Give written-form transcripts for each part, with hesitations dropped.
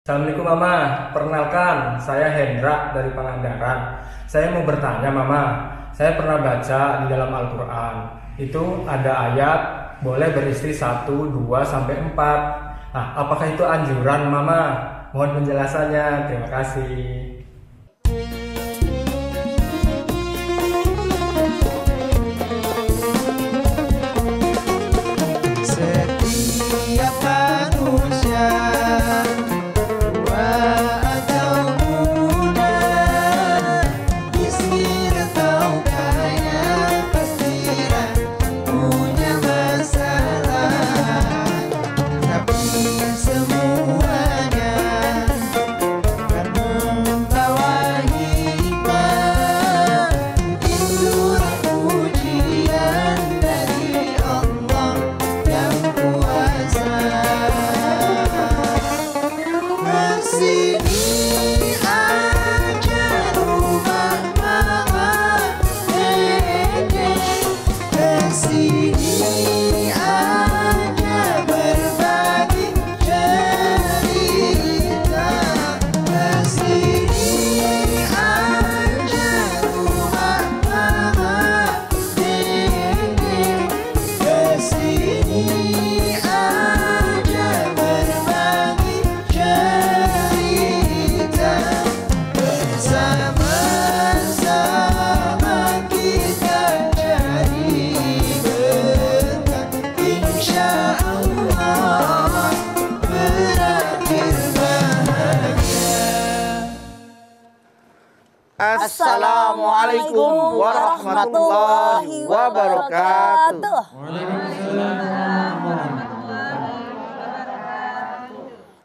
Assalamualaikum Mama, perkenalkan saya Hendra dari Pangandaran. Saya mau bertanya Mama, saya pernah baca di dalam Al-Quran itu ada ayat boleh beristri 1, 2, sampai 4. Nah, apakah itu anjuran Mama? Mohon penjelasannya, terima kasih. Setiap manusia tua atau muda, miskin atau kaya, pastilah punya masalah. Tapi semuanya akan membawa hikmah. Itulah ujian dari Allah yang kuasa. Kesini aja rumah mama dede, kesini aja berbagi cerita, kesini aja rumah mama dede, kesini aja berbagi cerita, bersama-sama kita cari berkah, insya Allah berakhir bahagia. Assalamualaikum warahmatullahi wabarakatuh.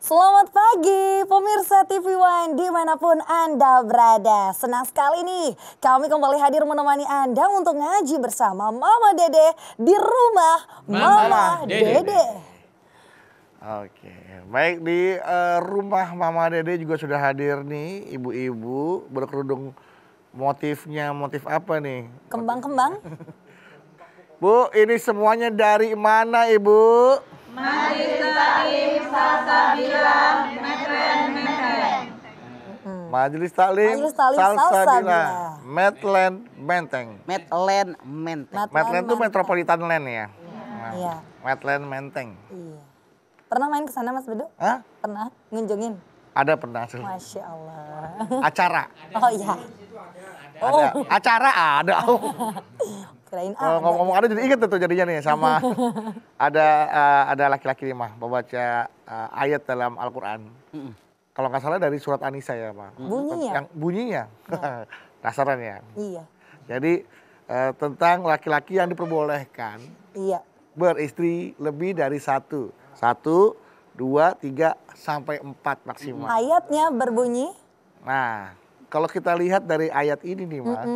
Selamat pagi pemirsa TV One dimanapun Anda berada. Senang sekali nih kami kembali hadir menemani Anda untuk ngaji bersama Mama Dede di rumah Mama Dede. Oke, baik di rumah Mama Dede juga sudah hadir nih ibu-ibu berkerudung. Motifnya motif apa nih? Kembang-kembang. Bu, ini semuanya dari mana Ibu? Majelis Taklim Majelis Taklim Salsabila. Medland Menteng. Medland Menteng. Medland itu Metropolitan Land ya. Nah, Iya. Medland Menteng. Iya. Pernah main ke sana Mas Bedu? Hah? Pernah ngunjungin? Ada pernah. Masya Allah. Acara. Oh iya. Ada. Acara ada. Kirain Ngomong-ngomong ada jadi inget tuh jadinya nih sama ada laki-laki nih mah membaca ayat dalam Al-Quran. Kalau nggak salah dari surat An-Nisa ya Pak. Bunyinya? Yang bunyinya. Dasaran ya. Iya. Jadi tentang laki-laki yang diperbolehkan Iya. beristri lebih dari satu. 1, 2, 3, sampai 4 maksimal. Ayatnya berbunyi. Nah, kalau kita lihat dari ayat ini nih Mas.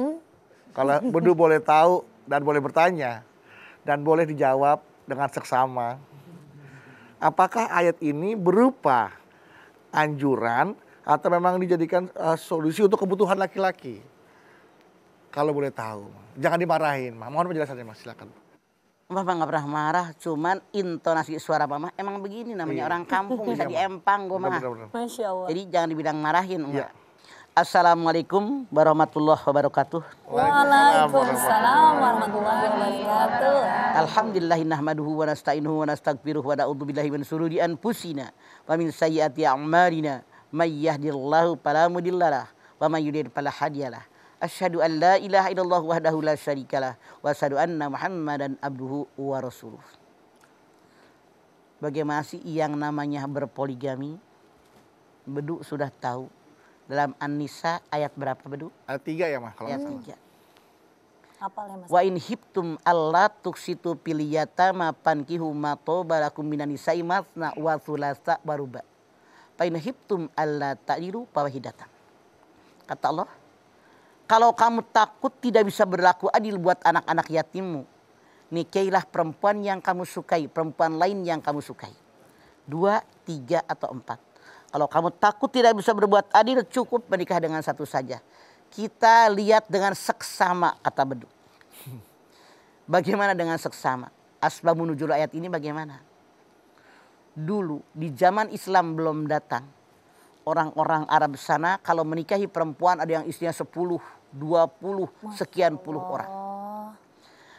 Kalau Bedu boleh tahu dan boleh bertanya. Dan boleh dijawab dengan seksama. Apakah ayat ini berupa anjuran atau memang dijadikan solusi untuk kebutuhan laki-laki? Kalau boleh tahu. Jangan dimarahin. Mohon penjelasannya Mas, silakan. Bapak nggak pernah marah, cuman intonasi suara Mama emang begini namanya Iya. orang kampung bisa diempang gue mah. Benar-benar. Masya Allah. Jadi jangan dibilang marahin enggak. Iya. Assalamualaikum warahmatullahi wabarakatuh. Waalaikumsalam warahmatullahi wabarakatuh. Alhamdulillahi nahmaduhu wa nasta'inuhu wa nastaghfiruh wa na'udzu billahi min syururi anfusina wa min sayyiati a'malina may yahdihillahu fala mudhillalah wa may yudhlil fala hadiyalah. Asyhadu an la ilaha illallah wahdahu la syarikalah wa asyhadu anna Muhammadan abduhu wa rasuluh. Bagaimana sih yang namanya berpoligami? Bedu sudah tahu. Dalam An-Nisa ayat berapa Bedu? Ayat 3 ya Mas? Kalau Ayat nggak salah. 3. Apalnya Mas? Wa in hibtum alla tuksitu fil yatama fankihu ma tobalakum minan nisa'i masna wa thulatsa wa ruba. Fa in hibtum alla ta'dilu fawahidatan. Kata Allah, kalau kamu takut tidak bisa berlaku adil buat anak-anak yatimmu, nikailah perempuan yang kamu sukai, perempuan lain yang kamu sukai. 2, 3 atau 4. Kalau kamu takut tidak bisa berbuat adil, cukup menikah dengan satu saja. Kita lihat dengan seksama, kata Bedu. Bagaimana dengan seksama? Asbabun nuzul ayat ini bagaimana? Dulu di zaman Islam belum datang, orang-orang Arab sana kalau menikahi perempuan ada yang istrinya 10, 20, sekian puluh orang.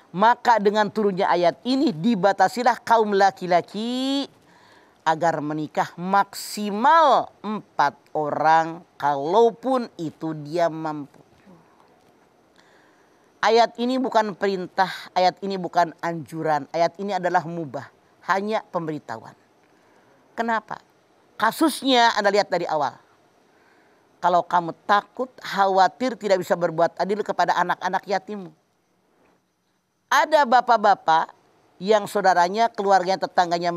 Maka dengan turunnya ayat ini dibatasilah kaum laki-laki agar menikah maksimal 4 orang kalaupun itu dia mampu. Ayat ini bukan perintah, ayat ini bukan anjuran, ayat ini adalah mubah, hanya pemberitahuan. Kenapa? Kasusnya Anda lihat dari awal. Kalau kamu takut, khawatir tidak bisa berbuat adil kepada anak-anak yatimmu. Ada bapak-bapak yang saudaranya, keluarganya, tetangganya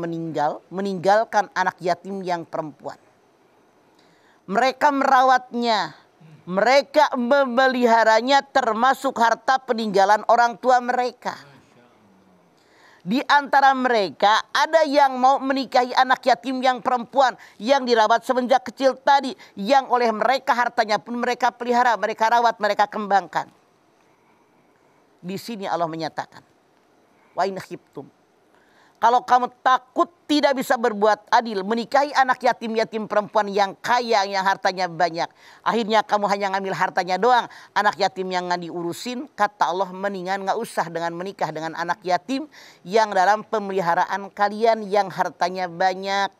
meninggalkan anak yatim yang perempuan. Mereka merawatnya, mereka memeliharanya termasuk harta peninggalan orang tua mereka. Di antara mereka ada yang mau menikahi anak yatim yang perempuan yang dirawat semenjak kecil tadi, yang oleh mereka hartanya pun mereka pelihara, mereka rawat, mereka kembangkan. Di sini Allah menyatakan, wa in khiftum, kalau kamu takut tidak bisa berbuat adil, menikahi anak yatim-yatim perempuan yang kaya, yang hartanya banyak. Akhirnya kamu hanya ngambil hartanya doang. Anak yatim yang nggak diurusin, kata Allah mendingan nggak usah dengan menikah dengan anak yatim yang dalam pemeliharaan kalian yang hartanya banyak.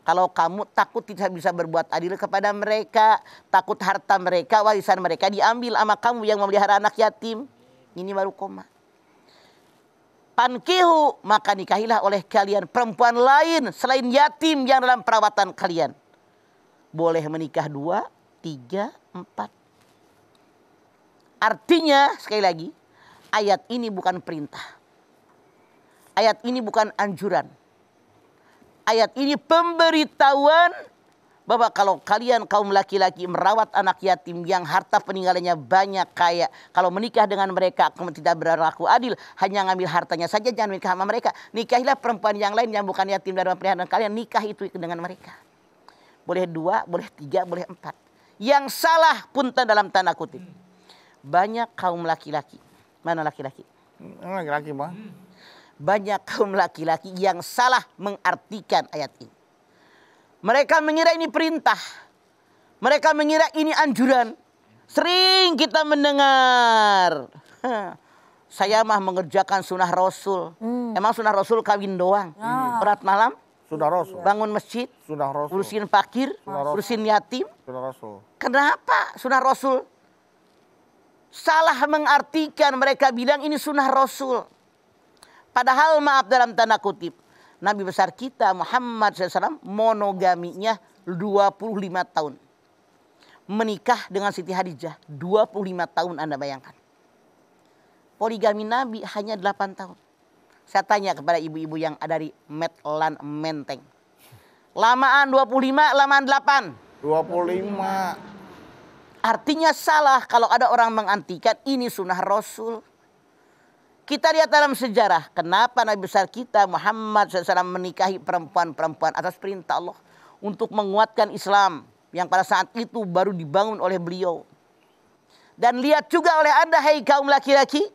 Kalau kamu takut tidak bisa berbuat adil kepada mereka, takut harta mereka, warisan mereka diambil sama kamu yang memelihara anak yatim. Ini baru koma. Pankihu, maka nikahilah oleh kalian perempuan lain selain yatim yang dalam perawatan kalian. Boleh menikah 2, 3, 4. Artinya sekali lagi, ayat ini bukan perintah. Ayat ini bukan anjuran. Ayat ini pemberitahuan bahwa kalau kalian kaum laki-laki merawat anak yatim yang harta peninggalannya banyak kaya, kalau menikah dengan mereka kamu tidak berlaku adil, hanya ngambil hartanya saja, jangan menikah sama mereka. Nikahilah perempuan yang lain yang bukan yatim dalam peliharaan kalian, nikah itu dengan mereka. Boleh 2, boleh 3, boleh 4. Yang salah punten dalam tanda kutip. Banyak kaum laki-laki. Mana laki-laki? Laki-laki mah. Banyak kaum laki-laki yang salah mengartikan ayat ini. Mereka mengira ini perintah. Mereka mengira ini anjuran. Sering kita mendengar. Saya mah mengerjakan sunnah Rasul. Emang sunnah Rasul kawin doang. Berat malam. Sudah Rasul. Bangun masjid. Sudah Rasul. Urusin fakir. Urusin yatim. Sudah Rasul. Kenapa sunnah Rasul? Salah mengartikan, mereka bilang ini sunnah Rasul. Padahal maaf dalam tanda kutip. Nabi besar kita Muhammad SAW monogaminya 25 tahun. Menikah dengan Siti Hadijah 25 tahun, Anda bayangkan. Poligami Nabi hanya 8 tahun. Saya tanya kepada ibu-ibu yang ada di Medlan Menteng. Lamaan 25, lamaan 8. 25. Artinya salah kalau ada orang mengantikan ini sunnah Rasul. Kita lihat dalam sejarah, kenapa Nabi besar kita Muhammad SAW menikahi perempuan-perempuan atas perintah Allah untuk menguatkan Islam yang pada saat itu baru dibangun oleh beliau. Dan lihat juga oleh Anda, hai kaum laki-laki,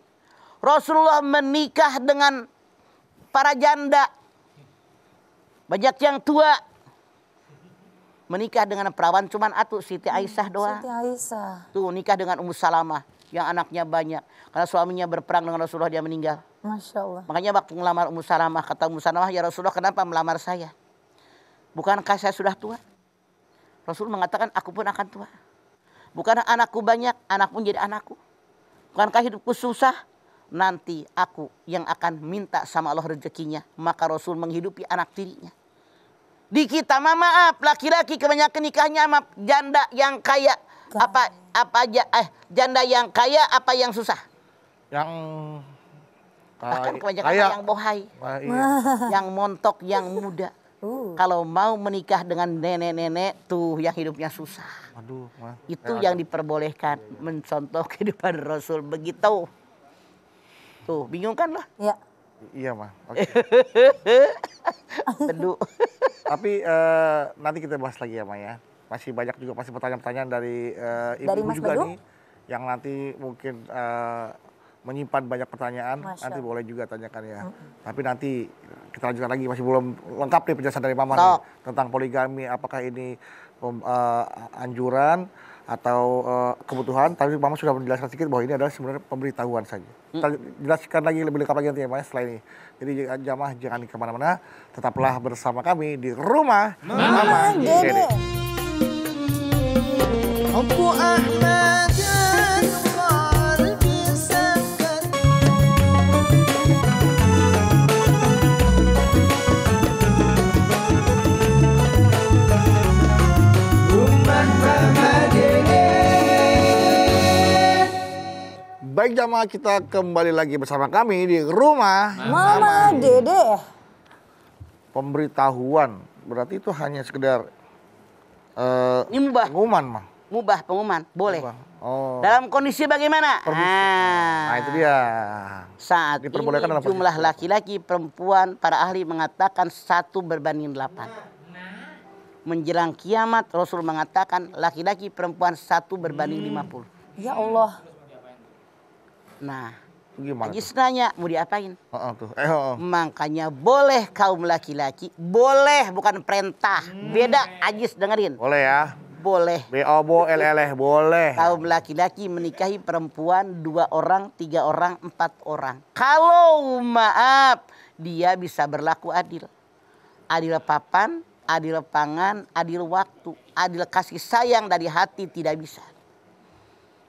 Rasulullah menikah dengan para janda. Banyak yang tua. Menikah dengan perawan cuman Siti Aisyah doang. Siti Aisyah. Tuh nikah dengan Ummu Salamah yang anaknya banyak. Karena suaminya berperang dengan Rasulullah, dia meninggal. Masya Allah. Makanya waktu melamar Ummu Salamah, kata Ummu Salamah, ya Rasulullah kenapa melamar saya? Bukankah saya sudah tua? Rasul mengatakan aku pun akan tua. Bukankah anakku banyak, anak pun jadi anakku. Bukankah hidupku susah? Nanti aku yang akan minta sama Allah rezekinya. Maka Rasul menghidupi anak tirinya. Di kita maaf, laki-laki kebanyakan nikahnya sama janda yang kaya. Apa aja janda yang kaya apa yang susah? Yang Bahkan kebanyakan kaya. yang bohai, Iya. yang montok, yang muda. Kalau mau menikah dengan nenek-nenek tuh yang hidupnya susah. Aduh, mah. Itu yang diperbolehkan, mencontoh kehidupan Rasul begitu. Tuh, bingung kan lah? Ya. Iya mah. Oke. Teduh. Tapi nanti kita bahas lagi ya Maya. Masih banyak juga pasti pertanyaan-pertanyaan dari Dari ibu Mas juga Badung? nih yang nanti mungkin menyimpan banyak pertanyaan. Masya Nanti Allah. boleh juga tanyakan ya. Tapi nanti kita lanjutkan lagi, masih belum lengkap nih penjelasan dari Mama Sok. nih tentang poligami. Apakah ini anjuran atau kebutuhan, tapi Mama sudah menjelaskan sedikit bahwa ini adalah sebenarnya pemberitahuan saja. Kita jelaskan lagi lebih lengkap lagi nanti ya Mas setelah ini. Jadi jamaah jangan kemana-mana, tetaplah bersama kami di rumah Mama Dede. حب أحمد القلب سكن Rumah Mama Dede. Baik jamaah, kita kembali lagi bersama kami di rumah Mama Dede. Pemberitahuan berarti itu hanya sekedar Ini mubah. pengumuman mah. Mubah pengumuman, boleh. Oh. Dalam kondisi bagaimana? Nah itu dia. Saat ini Diperbolehkan dalam kondisi jumlah laki-laki, perempuan, para ahli mengatakan 1:8. Menjelang kiamat Rasul mengatakan laki-laki perempuan 1:50. Ya Allah. Nah, Gimana tuh? Ajis nanya mau diapain? Tuh. Makanya boleh kaum laki-laki, boleh bukan perintah. Beda Ajis dengerin. Boleh ya. Boleh. BOBO LLH boleh. Kaum laki-laki menikahi perempuan 2 orang, 3 orang, 4 orang. Kalau maaf, dia bisa berlaku adil. Adil papan, adil pangan, adil waktu, adil kasih sayang dari hati tidak bisa.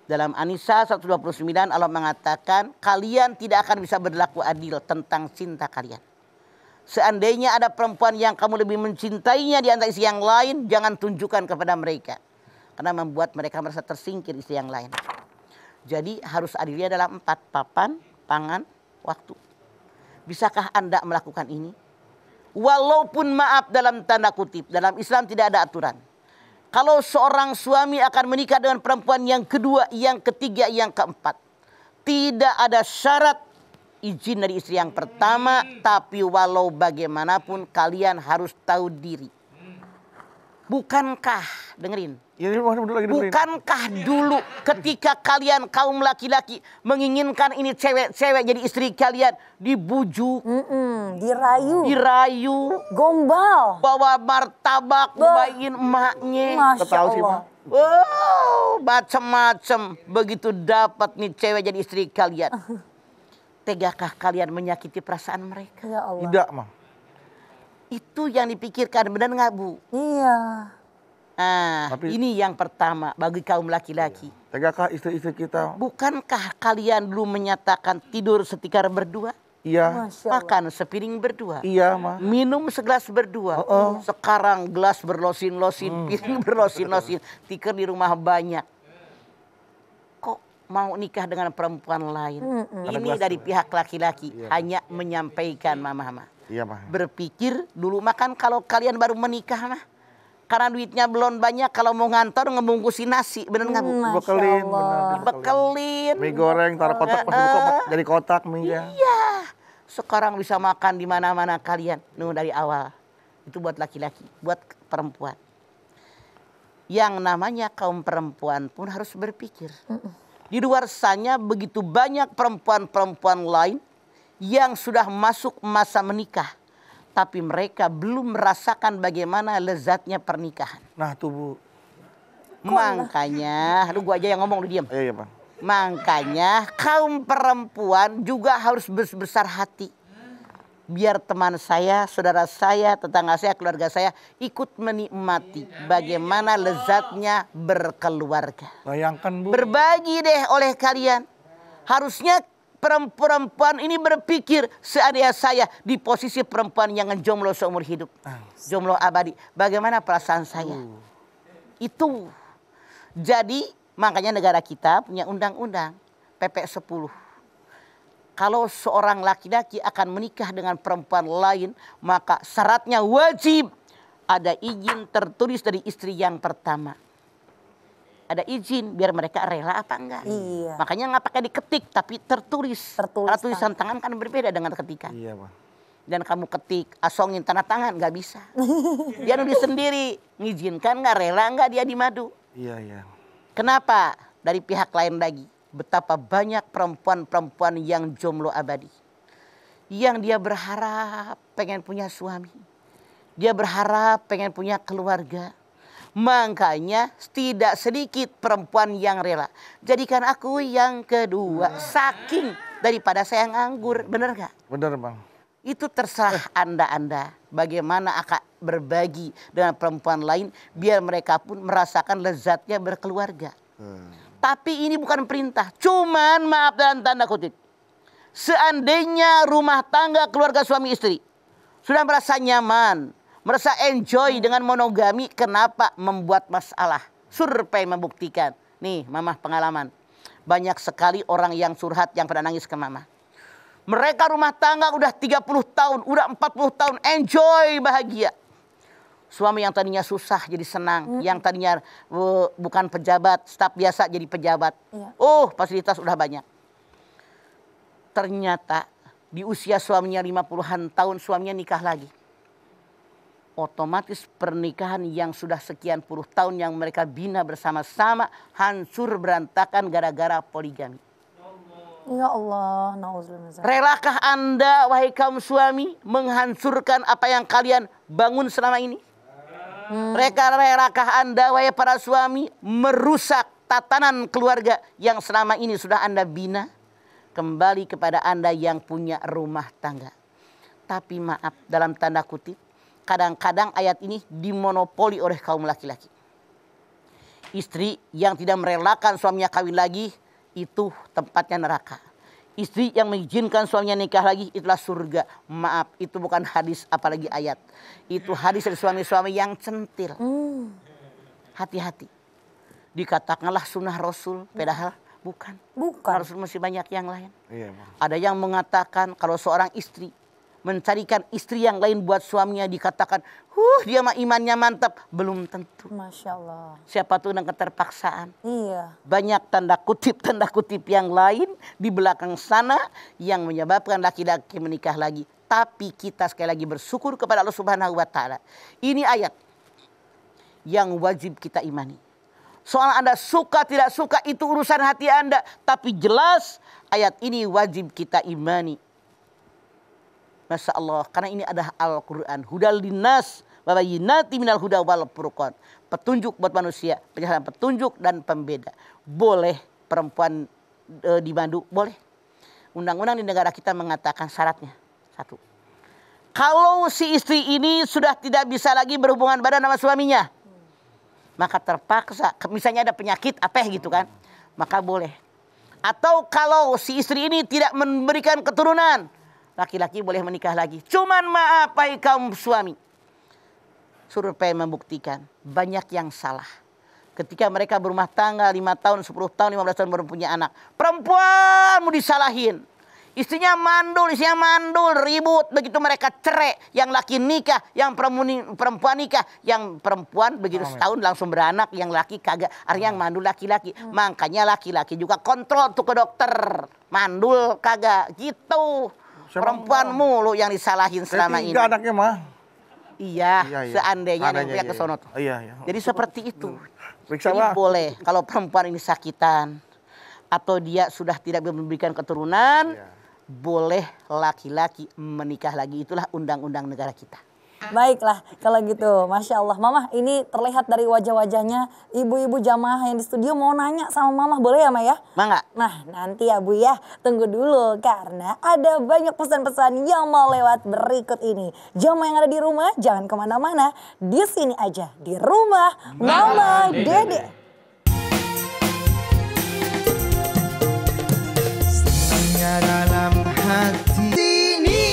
Dalam An-Nisa 129 Allah mengatakan kalian tidak akan bisa berlaku adil tentang cinta kalian. Seandainya ada perempuan yang kamu lebih mencintainya di antara istri yang lain, jangan tunjukkan kepada mereka. Karena membuat mereka merasa tersingkir istri yang lain. Jadi harus adilnya dalam 4, papan, pangan, waktu. Bisakah Anda melakukan ini? Walaupun maaf dalam tanda kutip, dalam Islam tidak ada aturan. Kalau seorang suami akan menikah dengan perempuan yang kedua, yang ketiga, yang keempat. Tidak ada syarat izin dari istri yang pertama, tapi walau bagaimanapun kalian harus tahu diri. Bukankah, dengerin. Ya, ini lagi dengerin. Bukankah dulu ketika kalian kaum laki-laki menginginkan ini cewek-cewek jadi istri kalian, dibujuk, dirayu, Gombal. bawa martabak, bawain emaknya. Masya Tahu sih, Allah. Mak. Wow, macam-macam. Begitu dapat nih cewek jadi istri kalian. Tegakah kalian menyakiti perasaan mereka? Ya Allah. Tidak, Mah. Itu yang dipikirkan, benar nggak Bu? Iya. Tapi- Ini yang pertama bagi kaum laki-laki. Tegakkah istri-istri kita? Bukankah kalian dulu menyatakan tidur setikar berdua? Iya. Masya Allah. Makan sepiring berdua? Iya, Mah. Minum segelas berdua? Sekarang gelas berlosin-losin, piring berlosin-losin, tikar di rumah banyak. Kok mau nikah dengan perempuan lain? Ini gelas dari pihak laki-laki, Iya. hanya menyampaikan mama-mama. Iya, Mah. Berpikir dulu makan kalau kalian baru menikah mah. Karena duitnya belum banyak, kalau mau ngantor ngebungkusin nasi, bener nggak Bu? Masya Bekelin, Allah. benar. Dibekelin. Mie goreng, taruh kotak, pasti buka dari kotak mie-nya. Iya. Sekarang bisa makan di mana-mana kalian. Dari awal. Itu buat laki-laki, buat perempuan. Yang namanya kaum perempuan pun harus berpikir. Di luar sana begitu banyak perempuan-perempuan lain yang sudah masuk masa menikah. Tapi mereka belum merasakan bagaimana lezatnya pernikahan. Nah, tuh, Bu. Makanya, lu gua aja yang ngomong, lu diam. Iya, Bang. Makanya kaum perempuan juga harus besar hati. Biar teman saya, saudara saya, tetangga saya, keluarga saya ikut menikmati bagaimana lezatnya berkeluarga. Bayangkan, Bu. Berbagi deh oleh kalian. Harusnya perempuan ini berpikir seandainya saya di posisi perempuan yang jomblo seumur hidup. Jomblo abadi. Bagaimana perasaan saya? Itu. Jadi makanya negara kita punya undang-undang PP 10. Kalau seorang laki-laki akan menikah dengan perempuan lain, maka syaratnya wajib ada izin tertulis dari istri yang pertama. Ada izin biar mereka rela apa enggak. Iya. Makanya nggak pakai diketik tapi tertulis. Tertulis Karena tulisan tangan kan berbeda dengan ketikan. Iya, Bang. Dan kamu ketik asongin tanda tangan nggak bisa. Dia nulis sendiri, ngizinkan nggak, rela nggak dia dimadu. Iya, iya. Kenapa? Dari pihak lain lagi, betapa banyak perempuan-perempuan yang jomblo abadi. Yang dia berharap pengen punya suami. Dia berharap pengen punya keluarga. Makanya tidak sedikit perempuan yang rela. Jadikan aku yang kedua. Saking daripada saya nganggur. Bener gak? Bener bang. Itu terserah anda bagaimana akan berbagi dengan perempuan lain biar mereka pun merasakan lezatnya berkeluarga. Tapi ini bukan perintah, cuman maaf dalam tanda kutip. Seandainya rumah tangga keluarga suami istri sudah merasa nyaman, merasa enjoy dengan monogami, kenapa membuat masalah? Survei membuktikan. Nih, Mama pengalaman. Banyak sekali orang yang curhat yang pada nangis ke Mama. Mereka rumah tangga udah 30 tahun, udah 40 tahun, enjoy, bahagia. Suami yang tadinya susah jadi senang, yang tadinya bukan pejabat, staf biasa jadi pejabat. Oh, fasilitas udah banyak. Ternyata di usia suaminya 50-an tahun, suaminya nikah lagi. Otomatis pernikahan yang sudah sekian puluh tahun yang mereka bina bersama-sama hancur berantakan gara-gara poligami. Ya Allah, na'udzubillah. Relakah Anda, wahai kaum suami, menghancurkan apa yang kalian bangun selama ini? Relakah Anda, wahai para suami, merusak tatanan keluarga yang selama ini sudah Anda bina? Kembali kepada Anda yang punya rumah tangga. Tapi maaf, dalam tanda kutip, kadang-kadang ayat ini dimonopoli oleh kaum laki-laki. Istri yang tidak merelakan suaminya kawin lagi, itu tempatnya neraka. Istri yang mengizinkan suaminya nikah lagi, itulah surga. Maaf, itu bukan hadis apalagi ayat. Itu hadis dari suami-suami yang centil. Hati-hati. Dikatakanlah sunnah Rasul, padahal bukan. Rasul masih banyak yang lain. Iya, bang. Ada yang mengatakan kalau seorang istri mencarikan istri yang lain buat suaminya, dikatakan, dia mah imannya mantap. Belum tentu. Masya Allah. Siapa tuh dengan keterpaksaan. Iya. Banyak tanda kutip yang lain di belakang sana yang menyebabkan laki-laki menikah lagi. Tapi kita sekali lagi bersyukur kepada Allah Subhanahu wa Ta'ala. Ini ayat yang wajib kita imani. Soal Anda suka tidak suka itu urusan hati Anda. Tapi jelas ayat ini wajib kita imani. Masya Allah, karena ini adalah Al-Quran. Hudal linnas wa bayyinati minal huda wal furqan. Petunjuk buat manusia, penjelasan petunjuk dan pembeda. Boleh perempuan dimandu? Boleh. Undang-undang di negara kita mengatakan syaratnya. Satu. Kalau si istri ini sudah tidak bisa lagi berhubungan badan sama suaminya, maka terpaksa, misalnya ada penyakit apa gitu kan, maka boleh. Atau kalau si istri ini tidak memberikan keturunan, laki-laki boleh menikah lagi. Cuman maaf, hai kaum suami, survei membuktikan banyak yang salah. Ketika mereka berumah tangga 5 tahun, 10 tahun, 15 tahun baru punya anak, perempuan mau disalahin. Istrinya mandul, ribut. Begitu mereka cerai, yang laki nikah, yang perempuan nikah. Yang perempuan begitu setahun langsung beranak, yang laki kagak. Artinya yang mandul laki-laki. Makanya laki-laki juga kontrol tuh ke dokter. Mandul kagak, gitu. Perempuan mulu yang disalahin selama ini. Tiga anaknya mah. Iya, seandainya yang punya kesono tuh. Iya. Jadi seperti itu. Periksa, Jadi Bang. boleh kalau perempuan ini sakitan atau dia sudah tidak memberikan keturunan, boleh laki-laki menikah lagi. Itulah undang-undang negara kita. Baiklah kalau gitu, Masya Allah. Mama, ini terlihat dari wajah-wajahnya ibu-ibu jamaah yang di studio mau nanya sama Mama, boleh ya Ma ya? Mangga. Nah nanti ya Bu ya, tunggu dulu karena ada banyak pesan-pesan yang mau lewat berikut ini. Jamaah yang ada di rumah jangan kemana-mana, di sini aja di rumah Mama Dede. Senangnya dalam hati sini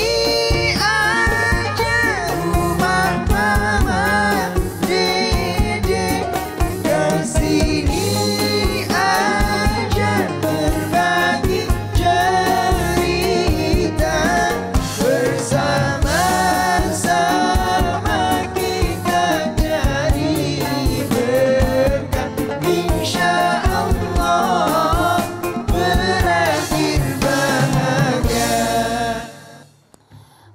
aja rumah Mama Dede. Kesini aja berbagi cerita. Bersama-sama kita jadi berkat. Insya Allah berakhir bahagia.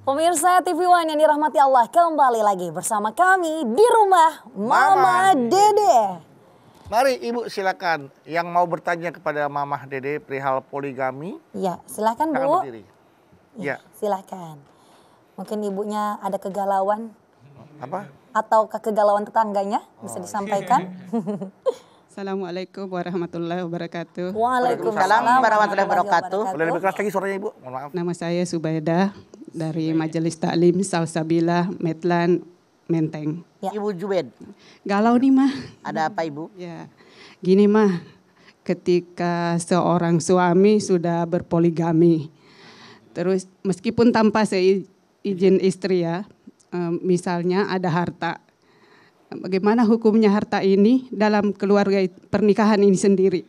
Pemirsa TV One yang dirahmati Allah, kembali lagi bersama kami di rumah Mama Dede. Mari Ibu silakan yang mau bertanya kepada Mamah Dede perihal poligami. Ya, silakan Silakan Bu. berdiri. Ya, Silakan. Mungkin ibunya ada kegalauan. apa? atau kegalauan tetangganya bisa disampaikan? Assalamualaikum warahmatullahi wabarakatuh. Waalaikumsalam warahmatullahi wabarakatuh. Boleh lebih keras lagi suaranya Ibu? Mohon maaf. Nama saya Subaidah dari Majelis Taklim Salsabilah Metlan Menteng. Ya. Ibu Jubaid, Galau nih mah. ada apa Ibu? Ya, gini mah, ketika seorang suami sudah berpoligami, terus meskipun tanpa seizin istri ya, misalnya ada harta. Bagaimana hukumnya harta ini dalam keluarga pernikahan ini sendiri?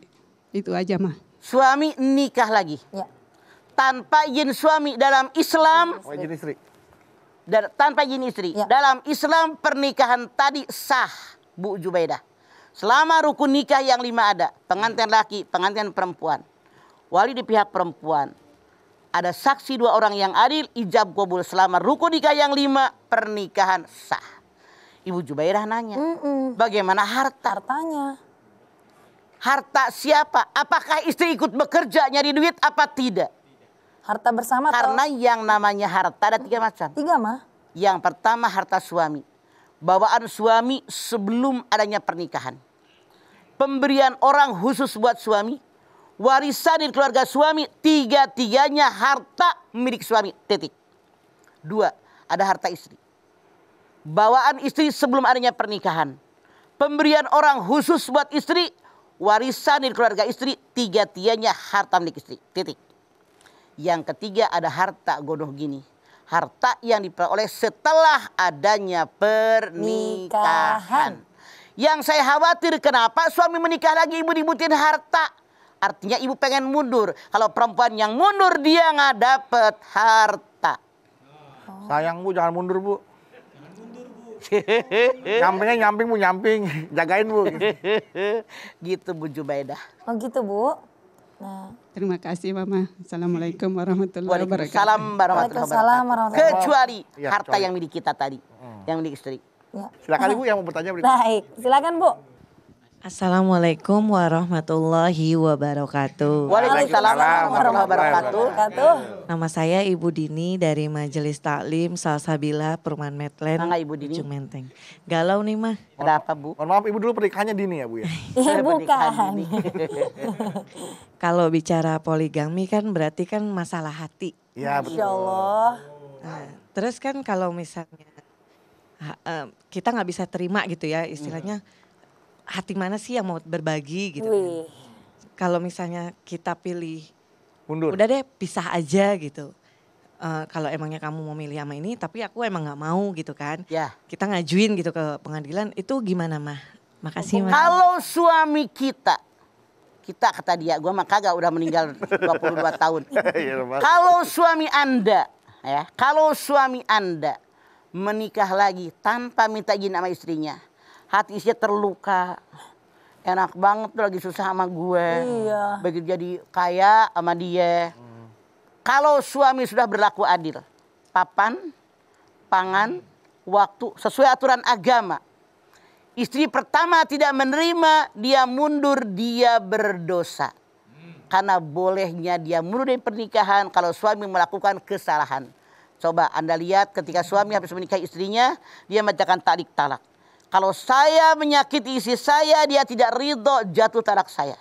Itu aja mah. Suami nikah lagi. Ya. Tanpa izin suami dalam Islam, Oh, izin istri. tanpa izin istri. Ya. Dalam Islam pernikahan tadi sah, Bu Jubaidah. Selama rukun nikah yang 5 ada. Pengantin laki, pengantin perempuan. Wali di pihak perempuan. Ada saksi 2 orang yang adil, ijab qabul. Selama rukun nikah yang 5, pernikahan sah. Ibu Jubaidah nanya, bagaimana harta? Hartanya. Harta siapa? Apakah istri ikut bekerja nyari duit apa tidak? Harta bersama Karena atau yang namanya harta ada 3 macam. 3 mah? Yang pertama harta suami. Bawaan suami sebelum adanya pernikahan. Pemberian orang khusus buat suami. Warisan dari keluarga suami. 3-tiganya harta milik suami. Titik. 2. Ada harta istri. Bawaan istri sebelum adanya pernikahan. Pemberian orang khusus buat istri. Warisan dari keluarga istri. 3-tiganya harta milik istri. Titik. Yang ketiga ada harta godoh gini. Harta yang diperoleh setelah adanya pernikahan. Yang saya khawatir kenapa suami menikah lagi ibu dibutin harta. Artinya ibu pengen mundur. Kalau perempuan yang mundur dia nggak dapet harta. Sayang Bu, jangan mundur Bu. Nyampingnya nyamping Bu, nyamping. Jagain Bu. Gitu Bu Jubaidah. Oh gitu Bu. Nah, Terima kasih Mama. Assalamualaikum warahmatullahi wabarakatuh. Waalaikumsalam warahmatullahi Waalaikumsalam wabarakatuh. warahmatullahi Kecuali Ya, harta kecuali. yang milik kita tadi. Yang milik istri. ya. Silakan Ibu yang mau bertanya berikut. Baik, silakan Bu. Assalamualaikum warahmatullahi wabarakatuh. Waalaikumsalam warahmatullahi wabarakatuh. Wabarakatuh. Nama saya Ibu Dini dari Majelis Taklim Salsabilah Perumahan Metlen, Mangga, Ibu Dini. Ujung Menteng. Galau nih mah. Ada apa Bu? Mohon maaf Ibu dulu pernikahannya dini ya Bu ya. Iya Pernikahan bukan. dini. Kalau bicara poligami kan berarti kan masalah hati. Iya Insya betul. Allah. Nah, terus kan kalau misalnya kita nggak bisa terima gitu ya istilahnya hati mana sih yang mau berbagi gitu. Wih. Kalau misalnya kita pilih Mundur. udah deh pisah aja gitu. Kalau emangnya kamu mau milih sama ini tapi aku emang nggak mau gitu kan. Ya. Kita ngajuin gitu ke pengadilan itu gimana mah? Makasih mah. Kalau suami kita kata dia, gue mah kagak udah meninggal 22 tahun. Iya, Pak. Kalau suami Anda, ya, kalau suami Anda menikah lagi tanpa minta izin sama istrinya, hati istrinya terluka, enak banget tuh lagi susah sama gue, Iya. begitu jadi kaya sama dia. Kalau suami sudah berlaku adil, papan, pangan, waktu sesuai aturan agama. Istri pertama tidak menerima, dia mundur, dia berdosa. Karena bolehnya dia mundur dari pernikahan kalau suami melakukan kesalahan. Coba Anda lihat ketika suami habis menikahi istrinya, dia mengajukan tarik talak. Kalau saya menyakiti istri saya, dia tidak ridho, jatuh talak saya.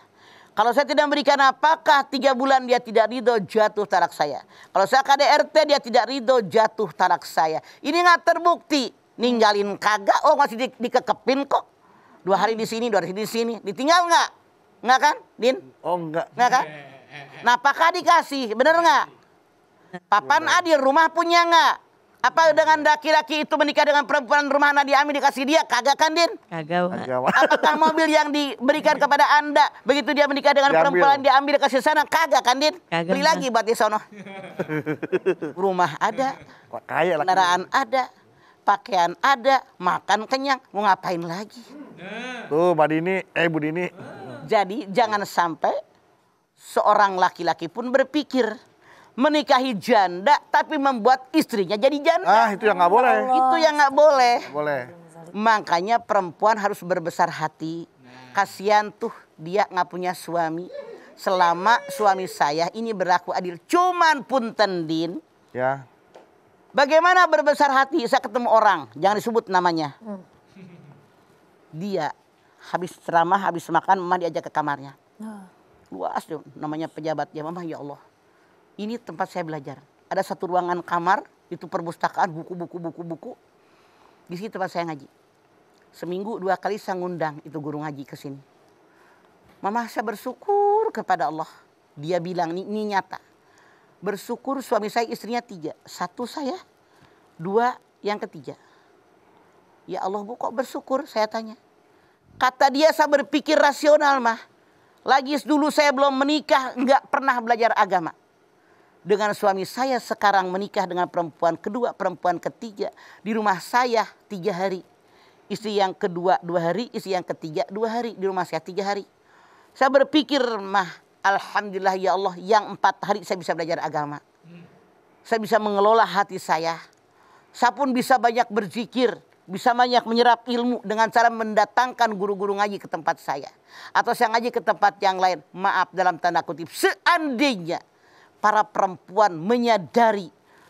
Kalau saya tidak memberikan apakah 3 bulan dia tidak ridho, jatuh talak saya. Kalau saya KDRT dia tidak ridho, jatuh talak saya. Ini nggak terbukti. Ninggalin kagak, oh masih dikekepin kok. 2 hari di sini, 2 hari di sini. Ditinggal nggak? Nggak kan, Din? Oh enggak. Nggak kan? Nah, apakah dikasih? Bener nggak? Papan adil, rumah punya nggak? Apa dengan laki-laki itu menikah dengan perempuan rumah anak diambil dikasih dia? Kagak kan, Din? Kagak. Mak. Agak. Apakah mobil yang diberikan kepada Anda begitu dia menikah dengan Diambil. perempuan diambil dikasih sana? Kagak kan, Din? Kagak, Beli Mak. lagi buat di sono. Rumah ada, Wah, kaya laki. kendaraan ada, pakaian ada, makan kenyang, mau ngapain lagi? Tuh Mbak Dini, Bu Dini. Jadi jangan sampai seorang laki-laki pun berpikir menikahi janda tapi membuat istrinya jadi janda. Ah, itu yang nggak boleh. Itu yang nggak boleh. Boleh. Makanya perempuan harus berbesar hati. Kasihan tuh dia nggak punya suami. Selama suami saya ini berlaku adil. Cuman punten, Din. Ya. Bagaimana berbesar hati? Saya ketemu orang, jangan disebut namanya. Dia habis ceramah, habis makan, mama diajak ke kamarnya. Luas dong, namanya pejabat. Ya mama, ya Allah, ini tempat saya belajar. Ada satu ruangan kamar, itu perpustakaan, buku. Di situ tempat saya ngaji. Seminggu 2 kali saya ngundang itu guru ngaji ke sini. Mama, saya bersyukur kepada Allah. Dia bilang, ini nyata. Bersyukur suami saya istrinya 3. 1 saya, 2 yang ketiga. Ya Allah Bu, kok bersyukur? Saya tanya. Kata dia, saya berpikir rasional mah. Lagi dulu saya belum menikah, nggak pernah belajar agama. Dengan suami saya sekarang menikah dengan perempuan kedua, perempuan ketiga. Di rumah saya 3 hari. Istri yang kedua 2 hari, istri yang ketiga 2 hari. Di rumah saya 3 hari. Saya berpikir mah, alhamdulillah ya Allah, yang 4 hari saya bisa belajar agama. Saya bisa mengelola hati saya. Saya pun bisa banyak berzikir. Bisa banyak menyerap ilmu dengan cara mendatangkan guru-guru ngaji ke tempat saya. Atau saya ngaji ke tempat yang lain. Maaf dalam tanda kutip. Seandainya para perempuan menyadari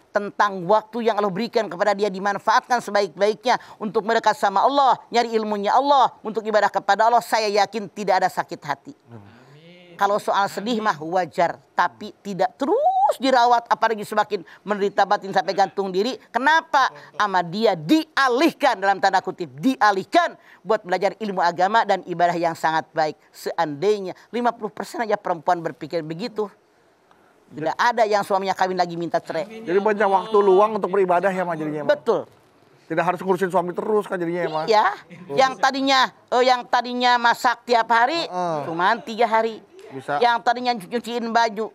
tentang waktu yang Allah berikan kepada dia dimanfaatkan sebaik-baiknya untuk mendekat sama Allah, nyari ilmunya Allah, untuk ibadah kepada Allah, saya yakin tidak ada sakit hati. Kalau soal sedih mah wajar, tapi tidak terus dirawat, apalagi semakin menderita batin sampai gantung diri. Kenapa? Sama dia dialihkan, dalam tanda kutip, dialihkan buat belajar ilmu agama dan ibadah yang sangat baik. Seandainya 50% aja perempuan berpikir begitu, tidak ada yang suaminya kawin lagi minta cerai. Jadi banyak waktu luang untuk beribadah ya Ma jadinya. Betul. Tidak harus ngurusin suami terus kan jadinya ya Ma. Iya, yang tadinya masak tiap hari, cuman 3 hari. Bisa. Yang tadinya nyuciin baju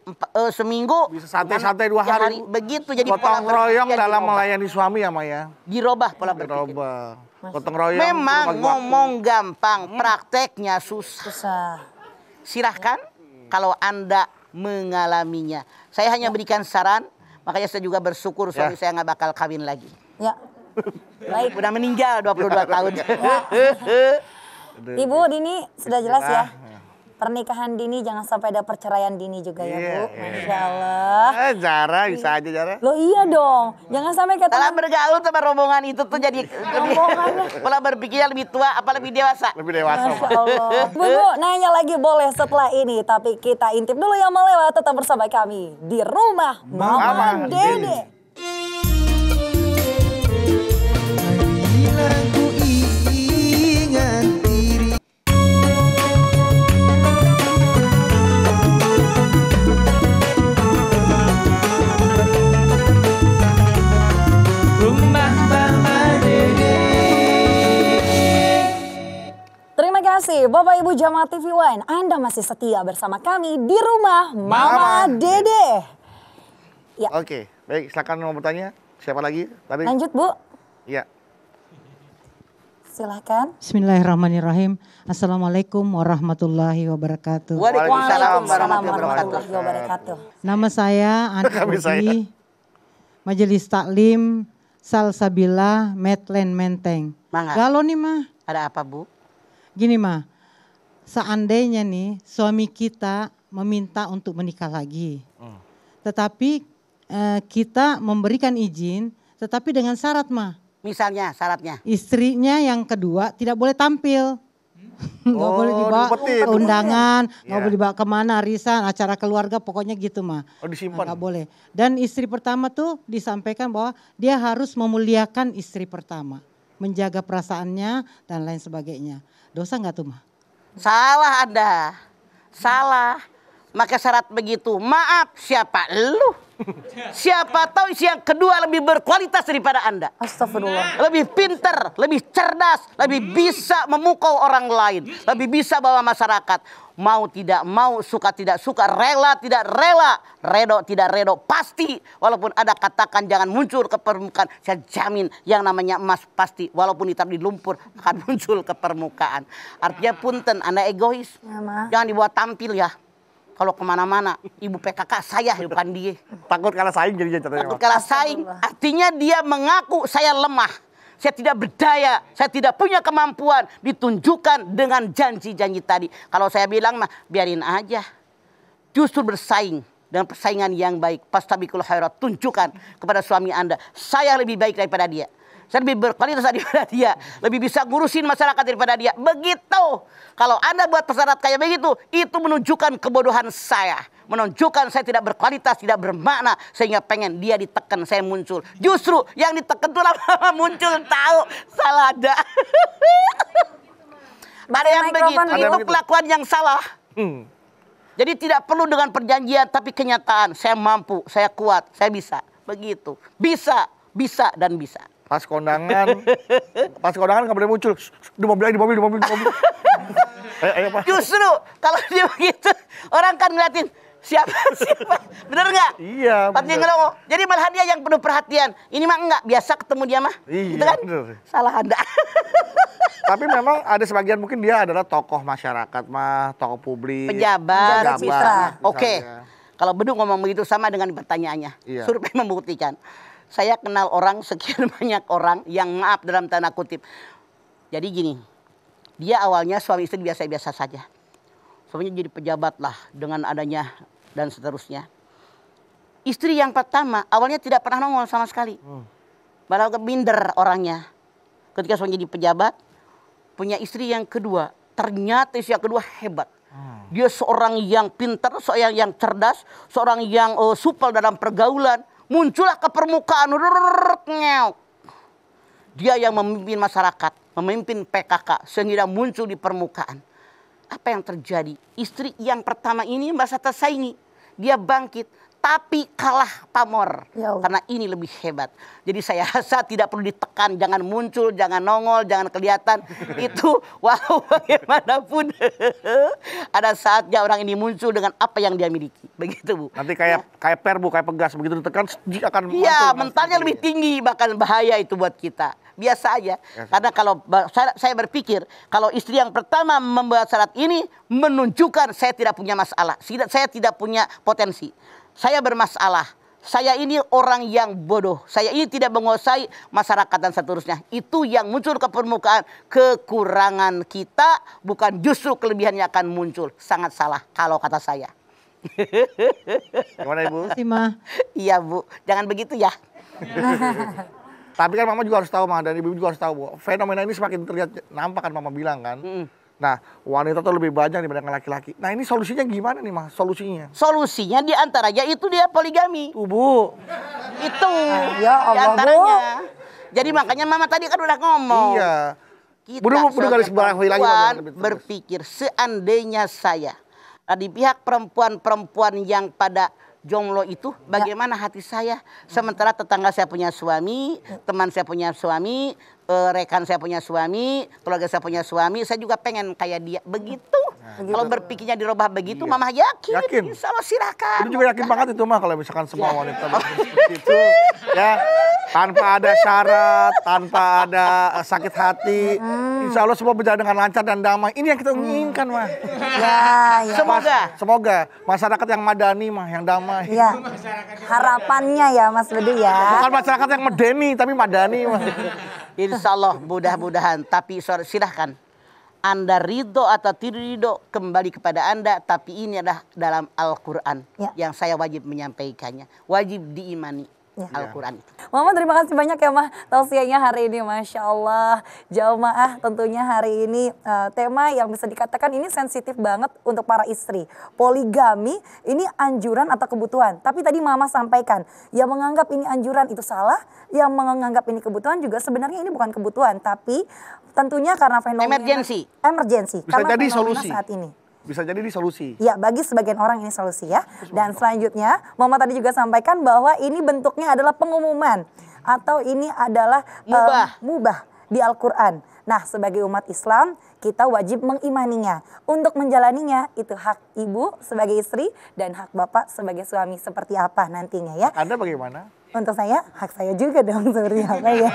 seminggu, Bisa santai-santai 2 hari. Begitu jadi pola Gotong royong berpikir dalam dirubah. melayani suami ya Ma ya. Dirubah pola berpikir. Dirubah. Gotong royong. Memang berbagi ngomong waktu. gampang, prakteknya susah. Susah. Silahkan kalau Anda mengalaminya. Saya hanya berikan saran, makanya saya juga bersyukur suami saya nggak bakal kawin lagi. Ya. Baik. Udah meninggal 22 tahun. Ibu Dini sudah jelas ya. Pernikahan dini jangan sampai ada perceraian dini juga ya Bu. Masya Allah. Zara bisa aja Zara. Loh iya dong. Jangan sampai kata Setelah bergaul sama rombongan itu tuh jadi pola berpikirnya lebih tua apa lebih dewasa. Lebih dewasa. Masya Allah. Bu, nanya lagi boleh setelah ini. Tapi kita intip dulu yang melewat. Tetap bersama kami di rumah Mama Dede. Marilah ku ingat diri. Rumah Mama Dede. Terima kasih Bapak Ibu Jamaah TV One. Anda masih setia bersama kami di rumah Mama Dede. Ya. Oke, baik silakan mau bertanya. Siapa lagi? Tadi. Lanjut Bu. Iya. Silahkan. Bismillahirrahmanirrahim. Assalamualaikum warahmatullahi wabarakatuh. Waalaikumsalam warahmatullahi wabarakatuh. Nama saya Ani Kami saya. Budi, Majelis Taklim Salsabila Medland Menteng. Mangga. Galau nih mah, Ada apa Bu? gini mah, seandainya nih suami kita meminta untuk menikah lagi, tetapi kita memberikan izin, tetapi dengan syarat mah, Misalnya syaratnya. istrinya yang kedua tidak boleh tampil. Nggak boleh dibawa diumpetin. ke undangan, nggak Iya. boleh dibawa kemana, arisan, acara keluarga, pokoknya gitu mah. Oh disimpan. Nggak boleh. Dan istri pertama tuh disampaikan bahwa dia harus memuliakan istri pertama. Menjaga perasaannya dan lain sebagainya. Dosa nggak tuh mah? Salah Anda. Salah. Maka syarat begitu. Maaf, siapa lu? Siapa tahu istri yang kedua lebih berkualitas daripada Anda. Astagfirullah. Lebih pinter, lebih cerdas, lebih bisa memukau orang lain. Lebih bisa bawa masyarakat. Mau tidak mau, suka tidak suka, rela tidak rela, redo tidak redo. Pasti, walaupun ada katakan jangan muncul ke permukaan. Saya jamin yang namanya emas pasti. Walaupun hitam di lumpur akan muncul ke permukaan. Artinya punten, Anda egois. Ya, Ma. Jangan dibawa tampil ya. Kalau kemana-mana, ibu PKK saya bukan dia. Takut kalah saing jadinya katanya. Takut kalah saing. Artinya dia mengaku saya lemah. Saya tidak berdaya. Saya tidak punya kemampuan. Ditunjukkan dengan janji-janji tadi. Kalau saya bilang mah biarin aja. Justru bersaing. dengan persaingan yang baik. Fastabiqul khairat, tunjukkan kepada suami Anda, saya lebih baik daripada dia. Saya lebih berkualitas daripada dia, lebih bisa ngurusin masyarakat daripada dia. Begitu. Kalau Anda buat persyarat kayak begitu, itu menunjukkan kebodohan saya. Menunjukkan saya tidak berkualitas, tidak bermakna. Sehingga pengen dia ditekan, saya muncul. Justru yang ditekan itu lama-lama muncul. Tahu, salah ada. Ada yang begitu, itu kelakuan yang salah. Jadi tidak perlu dengan perjanjian, tapi kenyataan. Saya mampu, saya kuat, saya bisa. Begitu. Bisa, dan bisa. Pas kondangan nggak boleh muncul. Di mobil. Ayo, Pak. Justru kalau dia begitu, orang kan ngeliatin siapa, bener nggak? Iya. Bener. Jadi malah dia yang penuh perhatian. Ini mah enggak, biasa ketemu dia mah. Iya, gitu kan? bener. Salah Anda. Tapi memang ada sebagian mungkin dia adalah tokoh masyarakat mah, tokoh publik, Pejabat. misalnya. Oke. Kalau Beduk ngomong begitu sama dengan pertanyaannya. Iya. Survei membuktikan. Saya kenal orang, sekian banyak orang yang maaf dalam tanda kutip. Jadi gini, dia awalnya suami istri biasa-biasa saja. Suaminya jadi pejabat lah dengan adanya dan seterusnya. Istri yang pertama awalnya tidak pernah nongol sama sekali. Malah minder orangnya. Ketika suaminya jadi pejabat, punya istri yang kedua. Ternyata istri yang kedua hebat. Dia seorang yang pintar, seorang yang cerdas, seorang yang supel dalam pergaulan. Muncullah ke permukaan. Dia yang memimpin masyarakat, memimpin PKK sehingga muncul di permukaan. Apa yang terjadi? Istri yang pertama ini merasa tersaingi. Dia bangkit, tapi kalah pamor. Ya Allah. Karena ini lebih hebat. Jadi saya rasa tidak perlu ditekan. Jangan muncul, jangan nongol, jangan kelihatan. Itu walau bagaimanapun. Ada saatnya orang ini muncul dengan apa yang dia miliki. Begitu, Bu. Nanti kayak perbu, kayak pegas. Begitu ditekan, dia akan Iya, mantul, mentalnya lebih tinggi. Bahkan bahaya itu buat kita. Biasa aja. Karena kalau saya berpikir, kalau istri yang pertama membuat syarat ini, menunjukkan saya tidak punya masalah. Saya tidak punya potensi. Saya bermasalah. Saya ini orang yang bodoh. Saya ini tidak menguasai masyarakat dan seterusnya. Itu yang muncul ke permukaan. Kekurangan kita bukan justru kelebihannya akan muncul. Sangat salah kalau kata saya. Gimana, Ibu? Mah. Iya, Bu. Jangan begitu ya. Tapi kan Mama juga harus tahu, Ma, dan Ibu juga harus tahu, Bu. Fenomena ini semakin terlihat, nampak kan Mama bilang kan. Nah, wanita tuh lebih banyak dibandingkan laki-laki. Nah, ini solusinya gimana nih, Ma? Solusinya? Solusinya diantaranya itu dia poligami. Bu. Itu Ya Allah, diantaranya. Jadi makanya Mama tadi kan udah ngomong. Iya. Kita Budu garis bawahi lagi, perempuan Mama. berpikir seandainya saya di pihak perempuan-perempuan yang pada jomblo itu, bagaimana hati saya? Sementara tetangga saya punya suami, teman saya punya suami, rekan saya punya suami, keluarga saya punya suami, saya juga pengen kayak dia. Begitu. Kalau berpikirnya dirubah begitu, Mama yakin. Insya Allah silakan. Itu juga yakin banget itu, Ma, kalau misalkan semua wanita seperti itu, ya, tanpa ada syarat, tanpa ada sakit hati, insya Allah semua berjalan dengan lancar dan damai. Ini yang kita inginkan, Ma. Ya. Semoga. Masyarakat yang madani, Ma, yang damai. Ya. Harapannya ya Mas Bedu ya. Bukan masyarakat yang medeni, tapi madani, Ma. Insya Allah mudah-mudahan. Tapi silahkan. Anda ridho atau tidak ridho kembali kepada Anda. Tapi ini adalah dalam Al-Quran. Yang saya wajib menyampaikannya. Wajib diimani. Al-Quran itu. Mama terima kasih banyak ya Mah tausiahnya hari ini, Masya Allah. Jamaah tentunya hari ini tema yang bisa dikatakan ini sensitif banget untuk para istri. Poligami ini anjuran atau kebutuhan. Tapi tadi Mama sampaikan yang menganggap ini anjuran itu salah, yang menganggap ini kebutuhan juga sebenarnya ini bukan kebutuhan, tapi tentunya karena fenomena emergensi. Bisa Karena jadi fenomena solusi. saat ini. Bisa jadi ini solusi. Ya, bagi sebagian orang ini solusi ya. Dan selanjutnya, Mama tadi juga sampaikan bahwa ini bentuknya adalah pengumuman. Atau ini adalah mubah di Al-Quran. Nah, sebagai umat Islam, kita wajib mengimaninya. Untuk menjalaninya, itu hak ibu sebagai istri dan hak bapak sebagai suami. Seperti apa nantinya ya. Anda bagaimana? Untuk saya, hak saya juga dong seperti apa ya.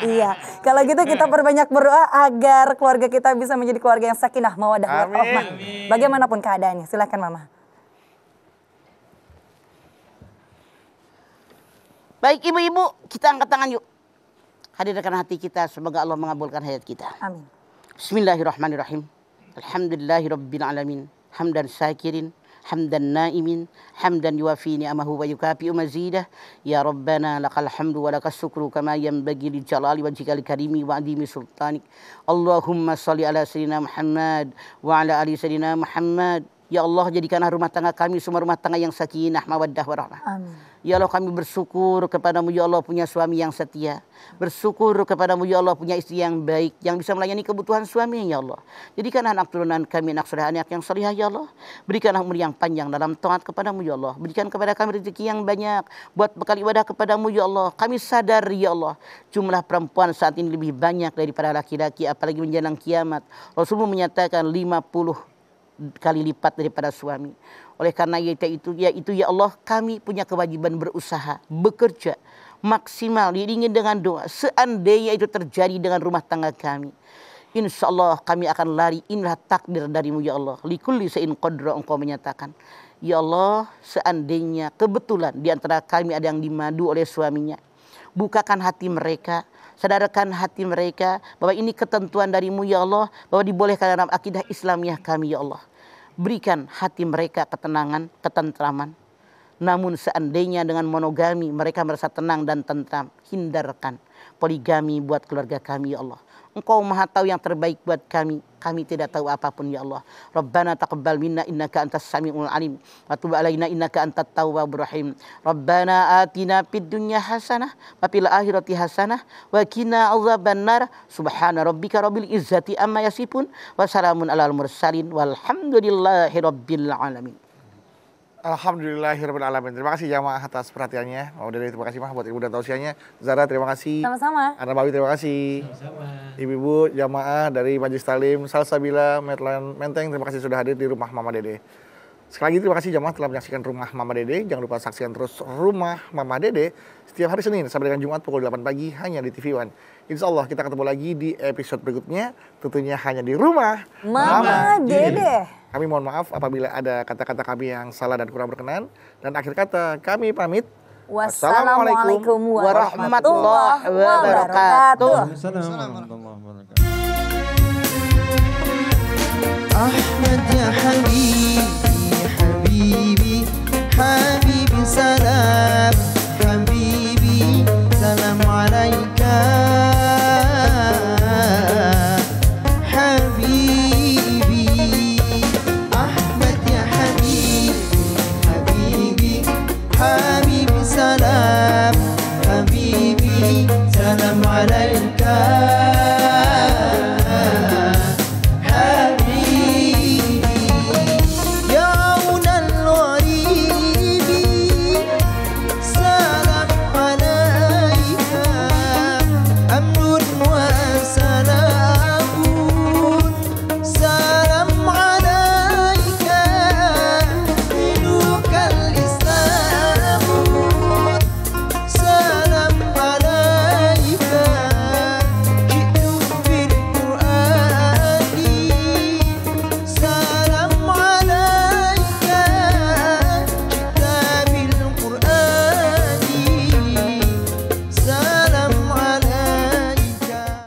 Iya, kalau gitu kita perbanyak berdoa agar keluarga kita bisa menjadi keluarga yang sakinah, mawaddah, warahmah. Bagaimanapun keadaannya, silakan Mama. Baik ibu-ibu, kita angkat tangan yuk. Hadirkan hati kita, semoga Allah mengabulkan hayat kita. Amin. Bismillahirrahmanirrahim. Alhamdulillahirabbil alamin. Hamdan syakirin, hamdan na'imin hamdan yuwafi ni'amahu wa yukafi'u mazidah. Ya Rabbana lakal hamdu wa lakas syukru kama yanbaghi li jalali wajhikal karimi wa adimi sultanik. Allahumma shalli ala sayyidina Muhammad wa ala ali sayyidina Muhammad. Ya Allah, jadikanlah rumah tangga kami semua rumah tangga yang sakinah, mawaddah, warahmah. Amin. Ya Allah, kami bersyukur kepadamu ya Allah punya suami yang setia. Bersyukur kepadamu ya Allah punya istri yang baik, yang bisa melayani kebutuhan suami ya Allah. Jadikanlah anak turunan kami anak soleh, anak yang salihah ya Allah. Berikanlah umur yang panjang dalam taat kepadamu ya Allah. Berikan kepada kami rezeki yang banyak buat bekal ibadah kepadamu ya Allah. Kami sadar ya Allah, jumlah perempuan saat ini lebih banyak daripada laki-laki, apalagi menjelang kiamat. Rasulullah menyatakan 50 kali lipat daripada suami. Oleh karena itu ya Allah, kami punya kewajiban berusaha, bekerja maksimal diiringi dengan doa. Seandainya itu terjadi dengan rumah tangga kami, insya Allah kami akan lari. Inilah takdir darimu ya Allah. Likulli shay'in qadra, engkau menyatakan. Ya Allah, seandainya kebetulan di antara kami ada yang dimadu oleh suaminya, bukakan hati mereka, sadarkan hati mereka bahwa ini ketentuan darimu ya Allah, bahwa dibolehkan dalam akidah Islamiyah kami ya Allah. Berikan hati mereka ketenangan, ketentraman. Namun seandainya dengan monogami mereka merasa tenang dan tentram, hindarkan poligami buat keluarga kami ya Allah. Engkau maha tahu yang terbaik buat kami. Kami tidak tahu apapun ya Allah. Rabbana taqabbal minna innaka antas samiul alim wa tub alaina innaka antat tawwabur rahim. Rabbana atina fid dunya hasanah wa fil akhirati hasanah wa qina adzabannar. Subhana rabbika rabbil izzati amma yasifun wa salamun alal mursalin walhamdulillahi rabbil alamin. Alhamdulillahirrahmanirrahim. Terima kasih jamaah atas perhatiannya. Mama Dede terima kasih mah buat ilmu dan tausiahnya. Zara terima kasih. Sama-sama. Ana Bawi terima kasih. Sama. Ibu-ibu jamaah dari Majlis Talim Salsabila Medland Menteng terima kasih sudah hadir di rumah Mama Dede. Sekali lagi terima kasih jamaah telah menyaksikan rumah Mama Dede. Jangan lupa saksikan terus rumah Mama Dede setiap hari Senin sampai dengan Jumat pukul 8 pagi hanya di TV One. Insya Allah kita ketemu lagi di episode berikutnya, tentunya hanya di rumah Mama Dede. Kami mohon maaf apabila ada kata-kata kami yang salah dan kurang berkenan. Dan akhir kata kami pamit. Wassalamualaikum warahmatullahi wabarakatuh. Assalamualaikum warahmatullahi wabarakatuh.